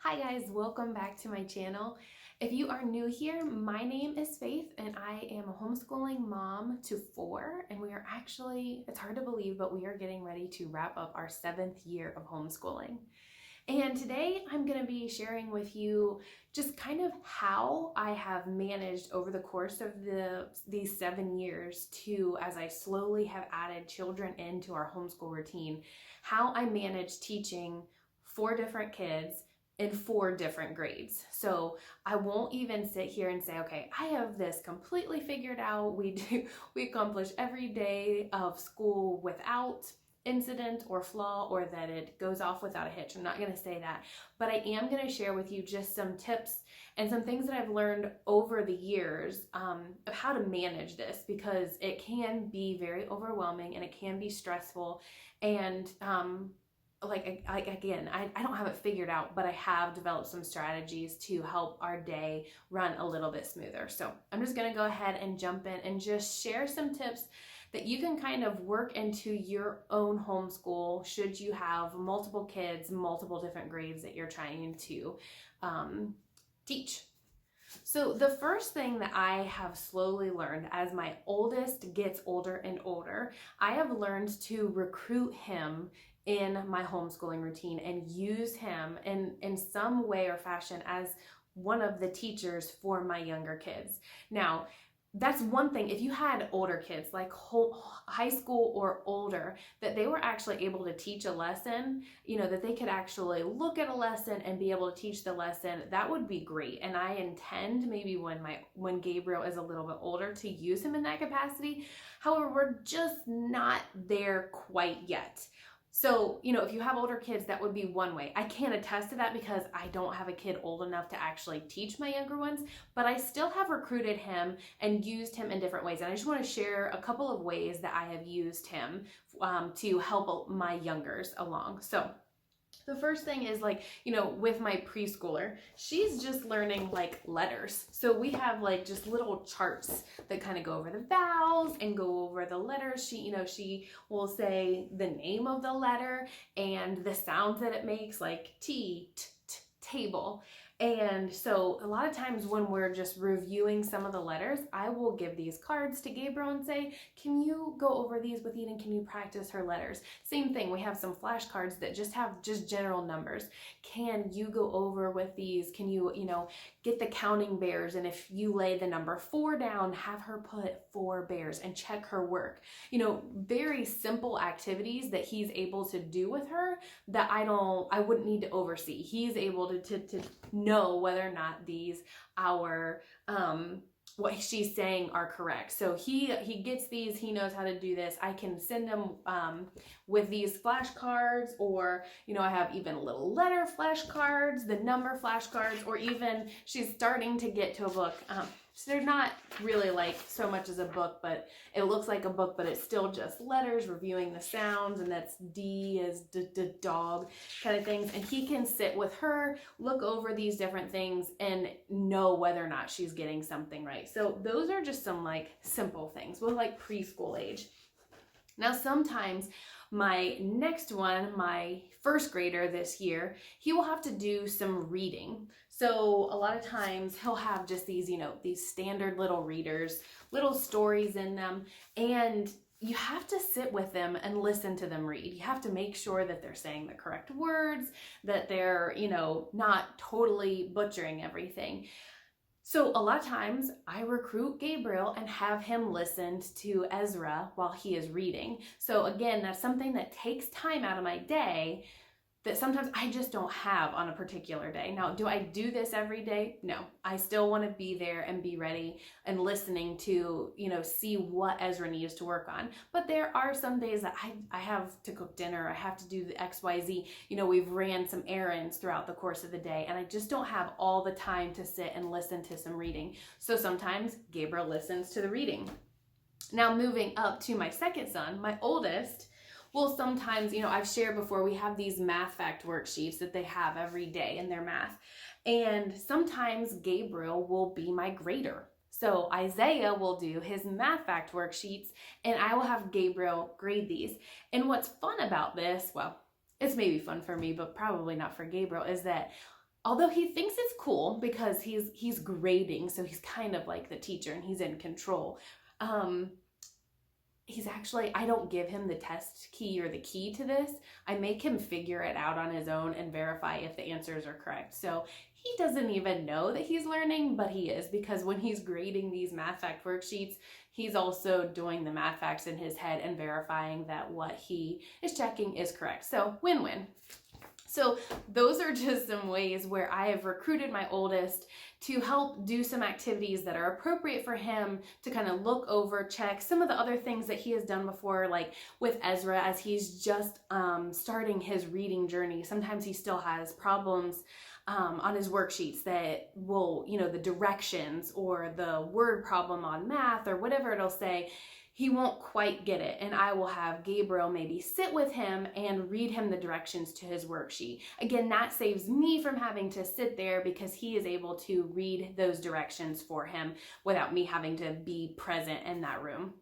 Hi guys, welcome back to my channel. If you are new here, my name is Faith and I am a homeschooling mom to 4, and we are actually, it's hard to believe, but we are getting ready to wrap up our 7th year of homeschooling. And today I'm going to be sharing with you just kind of how I have managed over the course of these 7 years to, as I slowly have added children into our homeschool routine, how I manage teaching 4 different kids in 4 different grades. So I won't even sit here and say, okay, I have this completely figured out. We accomplish every day of school without incident or flaw, or that it goes off without a hitch. I'm not going to say that, but I am going to share with you just some tips and some things that I've learned over the years of how to manage this, because it can be very overwhelming and it can be stressful. And again, I don't have it figured out, but I have developed some strategies to help our day run a little bit smoother. So I'm just going to go ahead and jump in and just share some tips that you can kind of work into your own homeschool should you have multiple kids, multiple different grades that you're trying to teach. So the first thing that I have slowly learned as my oldest gets older and older, I have learned to recruit him in my homeschooling routine and use him in some way or fashion as one of the teachers for my younger kids. Now, that's one thing. If you had older kids, like high school or older, that they were actually able to teach a lesson, that they could actually look at a lesson and be able to teach the lesson, that would be great. And I intend maybe when Gabriel is a little bit older to use him in that capacity. However, we're just not there quite yet. So, if you have older kids, that would be one way. I can't attest to that because I don't have a kid old enough to actually teach my younger ones, but I still have recruited him and used him in different ways. And I just want to share a couple of ways that I have used him to help my youngers along. So the first thing is with my preschooler, she's just learning letters. So we have just little charts that kind of go over the vowels and go over the letters. She will say the name of the letter and the sounds that it makes, like T, t, t, table. And so a lot of times when we're just reviewing some of the letters, I will give these cards to Gabriel and say, can you go over these with Eden? Can you practice her letters? Same thing, we have some flashcards that just have general numbers. Can you go over with these? Can you, get the counting bears? And if you lay the number 4 down, have her put 4 bears and check her work. Very simple activities that he's able to do with her that I wouldn't need to oversee. He's able to know whether or not these what she's saying are correct. So he gets these, he knows how to do this. I can send him with these flashcards, or I have even little letter flashcards, the number flashcards, or even she's starting to get to a book. So they're not really like so much as a book, but it looks like a book, but it's still just letters, reviewing the sounds, and that's D as dog kind of things. And he can sit with her, look over these different things, and know whether or not she's getting something right. So those are just some simple things with preschool age. Now, sometimes my next one, my first grader this year, he will have to do some reading. So a lot of times he'll have just these, these standard little readers, little stories in them, and you have to sit with them and listen to them read. You have to make sure that they're saying the correct words, that they're, not totally butchering everything. So a lot of times I recruit Gabriel and have him listen to Ezra while he is reading. So again, that's something that takes time out of my day that sometimes I just don't have on a particular day. Now, do I do this every day? No, I still want to be there and be ready and listening to, see what Ezra needs to work on. But there are some days that I have to cook dinner, I have to do the XYZ. We've ran some errands throughout the course of the day, and I just don't have all the time to sit and listen to some reading. So sometimes Gabriel listens to the reading. Now, moving up to my second son, my oldest, well, sometimes, I've shared before, we have these math fact worksheets that they have every day in their math. And sometimes Gabriel will be my grader. So Isaiah will do his math fact worksheets and I will have Gabriel grade these. And what's fun about this, well, it's maybe fun for me, but probably not for Gabriel, is that although he thinks it's cool because he's grading, so he's kind of like the teacher and he's in control. He's actually, I don't give him the test key or the key to this. I make him figure it out on his own and verify if the answers are correct. So he doesn't even know that he's learning, but he is, because when he's grading these math fact worksheets, he's also doing the math facts in his head and verifying that what he is checking is correct. So win-win. So those are just some ways where I have recruited my oldest to help do some activities that are appropriate for him, to kind of look over, check some of the other things that he has done before, like with Ezra, as he's just starting his reading journey. Sometimes he still has problems on his worksheets that will, the directions or the word problem on math or whatever it'll say. He won't quite get it, and I will have Gabriel maybe sit with him and read him the directions to his worksheet. Again, that saves me from having to sit there because he is able to read those directions for him without me having to be present in that room.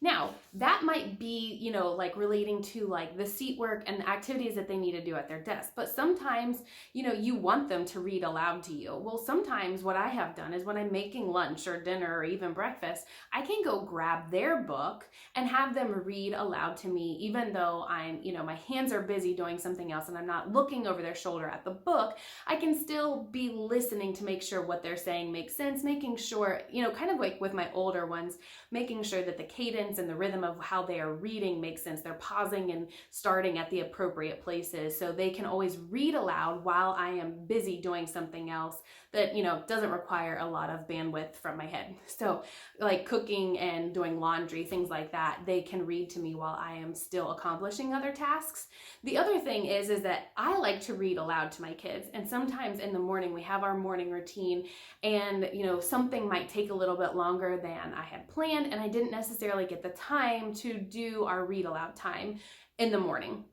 Now, that might be, like relating to like the seat work and the activities that they need to do at their desk. But sometimes, you want them to read aloud to you. Well, sometimes what I have done is when I'm making lunch or dinner or even breakfast, I can go grab their book and have them read aloud to me, even though I'm, my hands are busy doing something else and I'm not looking over their shoulder at the book. I can still be listening to make sure what they're saying makes sense, making sure, kind of like with my older ones, making sure that the cadence and the rhythm of how they are reading makes sense. They're pausing and starting at the appropriate places so they can always read aloud while I am busy doing something else that, doesn't require a lot of bandwidth from my head. So like cooking and doing laundry, things like that, they can read to me while I am still accomplishing other tasks. The other thing is that I like to read aloud to my kids. And sometimes in the morning, we have our morning routine and, something might take a little bit longer than I had planned. And I didn't necessarily get the time to do our read aloud time in the morning.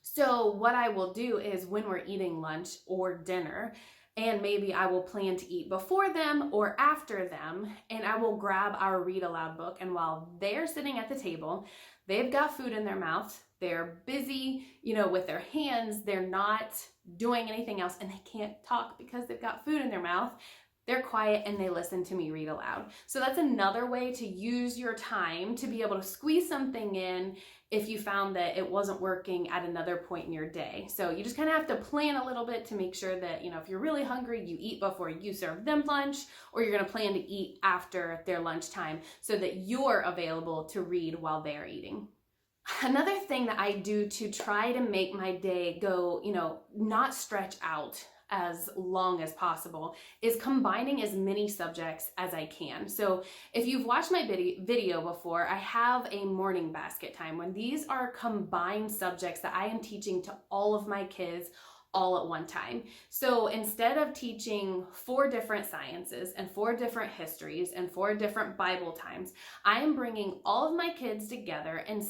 So what I will do is when we're eating lunch or dinner, and maybe I will plan to eat before them or after them, and I will grab our read aloud book. And while they're sitting at the table, they've got food in their mouth, they're busy, with their hands, they're not doing anything else, and they can't talk because they've got food in their mouth. They're quiet and they listen to me read aloud. So that's another way to use your time to be able to squeeze something in if you found that it wasn't working at another point in your day. So you just kind of have to plan a little bit to make sure that, if you're really hungry, you eat before you serve them lunch, or you're going to plan to eat after their lunchtime so that you're available to read while they're eating. Another thing that I do to try to make my day go, not stretch out as long as possible is combining as many subjects as I can. So if you've watched my video before, I have a morning basket time when these are combined subjects that I am teaching to all of my kids all at one time. So instead of teaching 4 different sciences and 4 different histories and 4 different Bible times, I am bringing all of my kids together and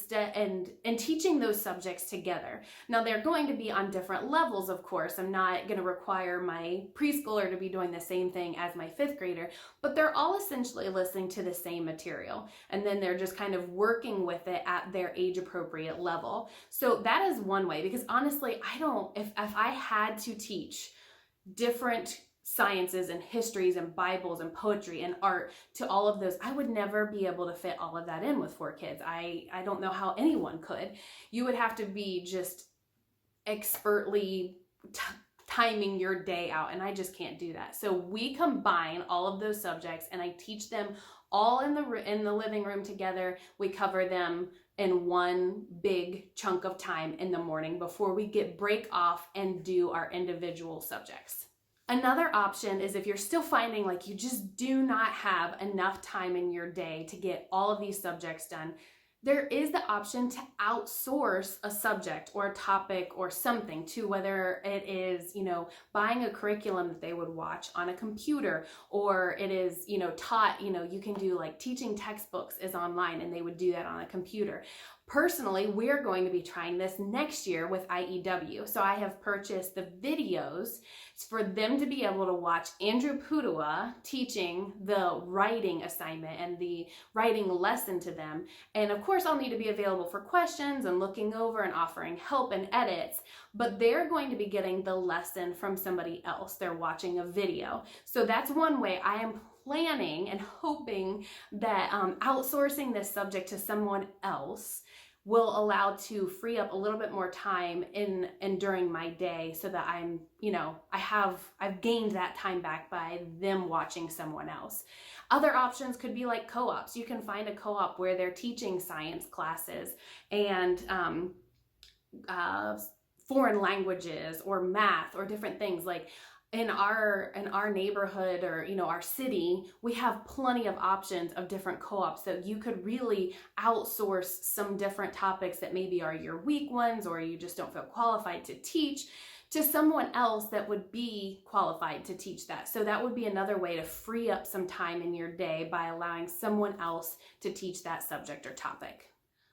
teaching those subjects together. Now they're going to be on different levels, of course. I'm not going to require my preschooler to be doing the same thing as my 5th grader, but they're all essentially listening to the same material. And then they're just kind of working with it at their age appropriate level. So that is one way, because honestly, if I had to teach different sciences and histories and Bibles and poetry and art to all of those, I would never be able to fit all of that in with 4 kids. I don't know how anyone could. You would have to be just expertly timing your day out, and I just can't do that. So we combine all of those subjects and I teach them all in the living room together. We cover them in one big chunk of time in the morning before we break off and do our individual subjects. Another option is if you're still finding like you just do not have enough time in your day to get all of these subjects done, there is the option to outsource a subject or a topic or something to, whether it is, buying a curriculum that they would watch on a computer, or it is, taught, you can do like teaching textbooks is online and they would do that on a computer. Personally, we're going to be trying this next year with IEW. So I have purchased the videos for them to be able to watch Andrew Pudua teaching the writing assignment and the writing lesson to them. And of course, I'll need to be available for questions and looking over and offering help and edits, but they're going to be getting the lesson from somebody else. They're watching a video. So that's one way I am planning and hoping that outsourcing this subject to someone else will allow to free up a little bit more time in and during my day, so that I'm, I've gained that time back by them watching someone else. Other options could be like co-ops. You can find a co-op where they're teaching science classes and foreign languages or math or different things. Like in our neighborhood or our city, we have plenty of options of different co-ops, so you could really outsource some different topics that maybe are your weak ones or you just don't feel qualified to teach to someone else that would be qualified to teach that. So that would be another way to free up some time in your day by allowing someone else to teach that subject or topic.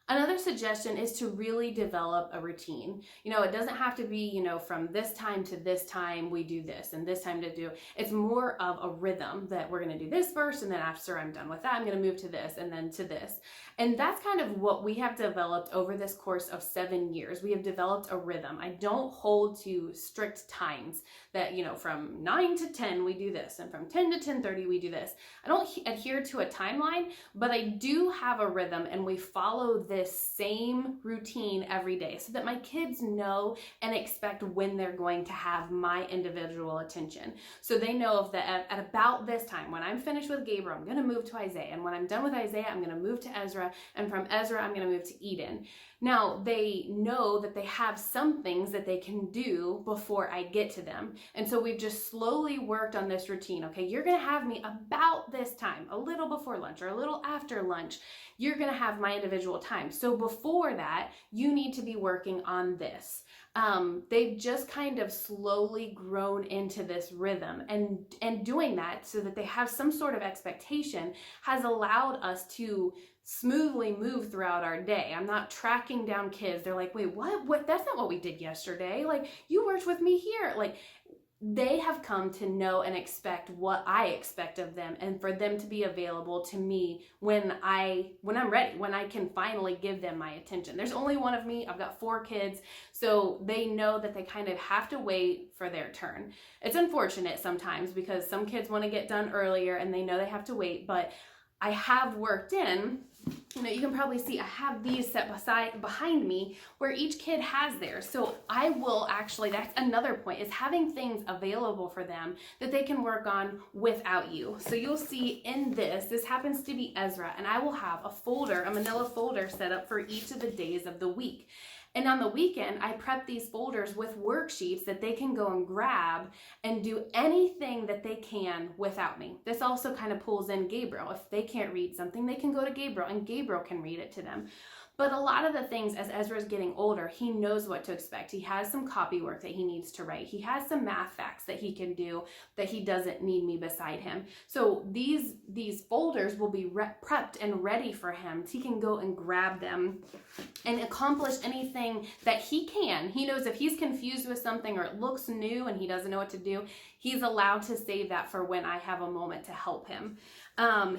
Another suggestion is to really develop a routine. It doesn't have to be, from this time to this time we do this and this time to do. It's more of a rhythm that we're going to do this first, and then after I'm done with that, I'm going to move to this and then to this. And that's kind of what we have developed over this course of 7 years. We have developed a rhythm. I don't hold to strict times that, from 9 to 10 we do this, and from 10 to 10:30 we do this. I don't adhere to a timeline, but I do have a rhythm, and we follow this same routine every day so that my kids know and expect when they're going to have my individual attention. So they know that at about this time, when I'm finished with Gabriel, I'm going to move to Isaiah. And when I'm done with Isaiah, I'm going to move to Ezra. And from Ezra, I'm going to move to Eden. Now, they know that they have some things that they can do before I get to them. And so we've just slowly worked on this routine. Okay, you're going to have me about this time, a little before lunch or a little after lunch. You're going to have my individual time. So before that, you need to be working on this. They've just kind of slowly grown into this rhythm, and doing that so that they have some sort of expectation has allowed us to smoothly move throughout our day. I'm not tracking down kids. They're like, wait, what? That's not what we did yesterday. Like, you worked with me here. Like, they have come to know and expect what I expect of them, and for them to be available to me when I'm ready, when I can finally give them my attention. There's only one of me. I've got 4 kids, so they know that they kind of have to wait for their turn. It's unfortunate sometimes because some kids want to get done earlier and they know they have to wait, but I have worked in, you can probably see I have these set behind me where each kid has theirs. So I will actually, that's another point, is having things available for them that they can work on without you. So you'll see in this happens to be Ezra, and I will have a manila folder set up for each of the days of the week. And on the weekend, I prep these folders with worksheets that they can go and grab and do anything that they can without me. This also kind of pulls in Gabriel. If they can't read something, they can go to Gabriel and Gabriel can read it to them. But a lot of the things, as Ezra's getting older, he knows what to expect. He has some copy work that he needs to write. He has some math facts that he can do that he doesn't need me beside him. So these folders will be prepped and ready for him. He can go and grab them and accomplish anything that he can. He knows if he's confused with something or it looks new and he doesn't know what to do, he's allowed to save that for when I have a moment to help him.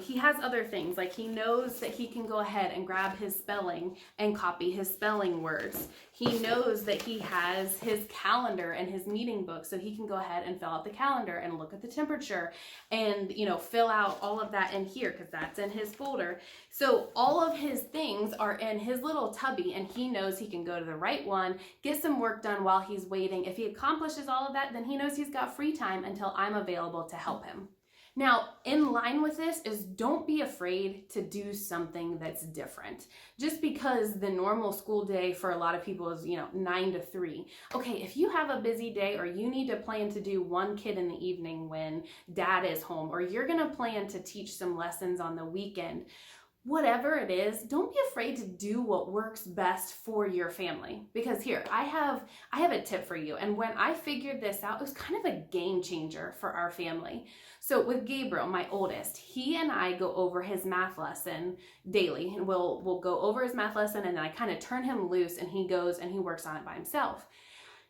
He has other things, like he knows that he can go ahead and grab his spelling and copy his spelling words. He knows that he has his calendar and his meeting book, so he can go ahead and fill out the calendar and look at the temperature and, fill out all of that in here because that's in his folder. So all of his things are in his little tubby, and he knows he can go to the right one, get some work done while he's waiting. If he accomplishes all of that, then he knows he's got free time until I'm available to help him. Now, in line with this is don't be afraid to do something that's different. Just because the normal school day for a lot of people is, 9 to 3. Okay, if you have a busy day or you need to plan to do one kid in the evening when dad is home, or you're going to plan to teach some lessons on the weekend, whatever it is, don't be afraid to do what works best for your family. Because here, I have a tip for you. And when I figured this out, it was kind of a game changer for our family. So with Gabriel, my oldest, he and I go over his math lesson daily, and we'll go over his math lesson, and then I kind of turn him loose and he goes and he works on it by himself.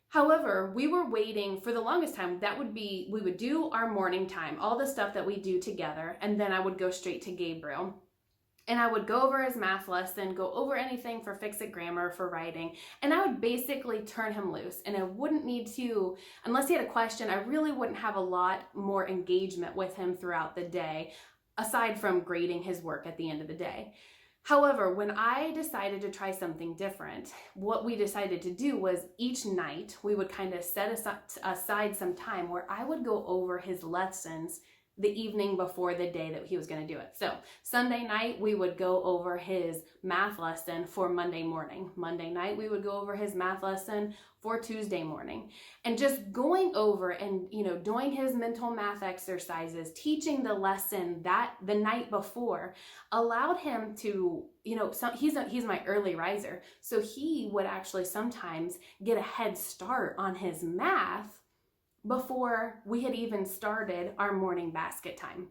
However, we were waiting for the longest time. We would do our morning time, all the stuff that we do together, and then I would go straight to Gabriel. And I would go over his math lesson, go over anything for fix-it grammar, for writing, and I would basically turn him loose. And I wouldn't need to, unless he had a question, I really wouldn't have a lot more engagement with him throughout the day, aside from grading his work at the end of the day. However, when I decided to try something different, what we decided to do was each night we would kind of set aside some time where I would go over his lessons the evening before the day that he was going to do it. So Sunday night, we would go over his math lesson for Monday morning. Monday night, we would go over his math lesson for Tuesday morning. And just going over and, doing his mental math exercises, teaching the lesson the night before allowed him to, he's my early riser. So he would actually sometimes get a head start on his math before we had even started our morning basket time.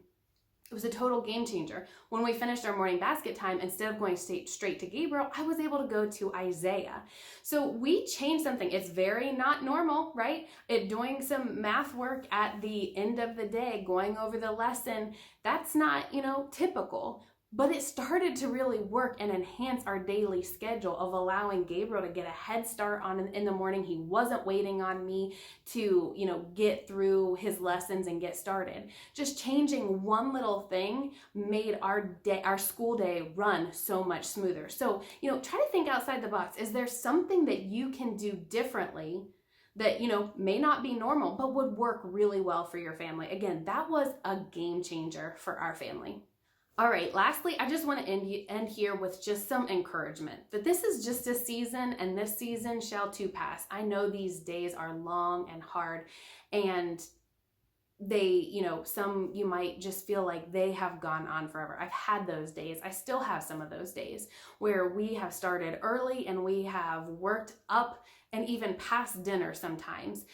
It was a total game changer. When we finished our morning basket time, instead of going straight to Gabriel, I was able to go to Isaiah. So we changed something. It's very not normal, right? Doing some math work at the end of the day, going over the lesson, that's not, typical. But it started to really work and enhance our daily schedule of allowing Gabriel to get a head start in the morning. He wasn't waiting on me to, get through his lessons and get started. Just changing one little thing made our school day run so much smoother. So, try to think outside the box. Is there something that you can do differently that, may not be normal, but would work really well for your family? Again, that was a game changer for our family. All right, lastly, I just want to end here with just some encouragement that this is just a season and this season shall too pass. I know these days are long and hard, and some you might just feel like they have gone on forever. I've had those days. I still have some of those days where we have started early and we have worked up and even past dinner sometimes.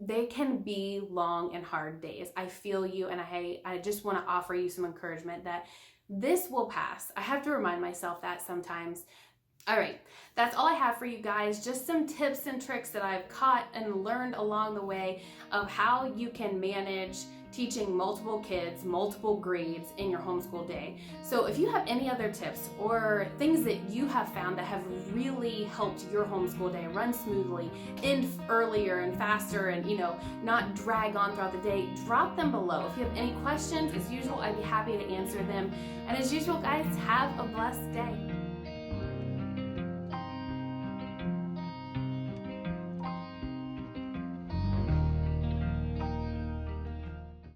They can be long and hard days. I feel you, and I just want to offer you some encouragement that this will pass. I have to remind myself that sometimes. All right, that's all I have for you guys. Just some tips and tricks that I've caught and learned along the way of how you can manage teaching multiple kids, multiple grades in your homeschool day. So if you have any other tips or things that you have found that have really helped your homeschool day run smoothly, end earlier and faster, and not drag on throughout the day, drop them below. If you have any questions, as usual, I'd be happy to answer them. And as usual, guys, have a blessed day.